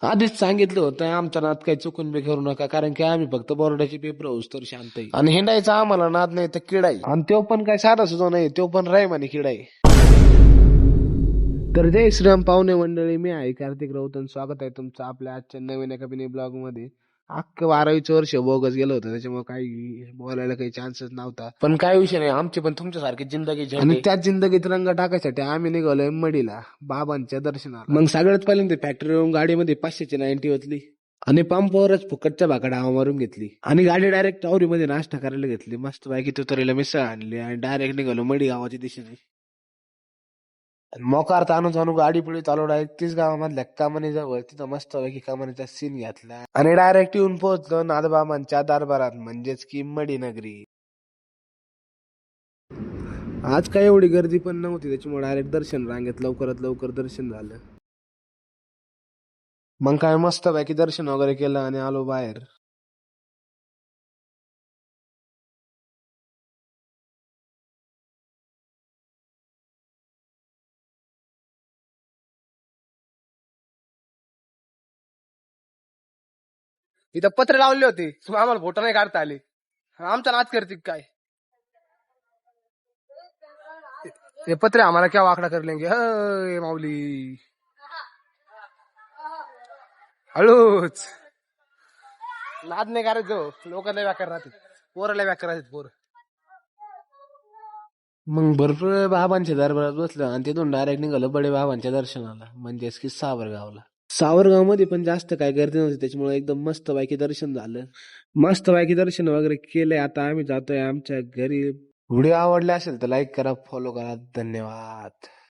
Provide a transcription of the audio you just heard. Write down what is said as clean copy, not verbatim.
आधीच सांगितलं होतं आमचा नाद काही चुकून बी करू नका, कारण की आम्ही फक्त बोर्डाचे पेपर होऊस तर शांत आहे. आणि हिंडायचा आम्हाला नाद नाही तर किडाई, आणि तो पण काय साधा सुद्धा नाही, तो पण राय आणि किडाई. तर जय श्रीराम पाहुणे मंडळी, मी आहे कार्तिक राऊत आणि स्वागत आहे तुमचं आपल्या आजच्या नवीन एका मिनी ब्लॉग मध्ये. अख्खं 12वीचं वर्ष बोगस गेलं होतं, त्याच्यामुळे काही बोलायला काही चान्सच नव्हता. पण काय विषय नाही, आमची पण तुमच्यासारखी जिंदगी झंड आणि त्याच जिंदगीत रंग टाकायसाठी आम्ही निघालोय मडीला बाबांच्या दर्शनाला. मग सगळ्यात पहिल्यांदा फॅक्टरीवरून गाडीमध्ये 500ची 90 ओतली आणि पंपावरच फुकटच्या भाकडा हवा मारून घेतली आणि गाडी डायरेक्ट टावरीमध्ये नाश्ता करायला घेतली. मस्त पैकी तुतरीला मिसळ आणली आणि डायरेक्ट निघालो मडी गावाच्या दिशेने. मोकार ताणू ताणू गाडी पुढे चालू डायरेक्ट तीच गावामधल्या कमानी जवळ तिथं मस्त पैकी कमानीचा सीन घेतला आणि डायरेक्ट येऊन पोहोचलो नादबाबांच्या दरबारात, म्हणजेच की मडी नगरी. आज काय एवढी गर्दी पण नव्हती, त्याच्यामुळे डायरेक्ट दर्शन रांगेत लवकरात लवकर दर्शन झालं. मग काय मस्त पैकी दर्शन वगैरे केलं आणि आलो बाहेर. इथं पत्र लावले होते, आम्हाला फोटो नाही काढता आले. आमचा नाच करते काय? हे पत्रे आम्हाला क्या वाकडा कर लेंगे माऊली. हळूच नाद नाही करायचो, लोक लय व्याकार राहते, पोरं लय व्याकार राहते पोर. मग भरपूर वेळ बाबांच्या दरबारात बसलो आणि तिथून डायरेक्ट निघालो बडे बाबांच्या दर्शनाला, म्हणजेच की सावरगावला. सावरगाव मध्ये पण जास्त काय गर्दी नव्हती, त्याच्यामुळे एकदम मस्त पैकी दर्शन झालं. मस्त पैकी दर्शन वगैरे केले. आता आम्ही जातोय आमच्या घरी. व्हिडिओ आवडला असेल तर लाईक करा, फॉलो करा. धन्यवाद.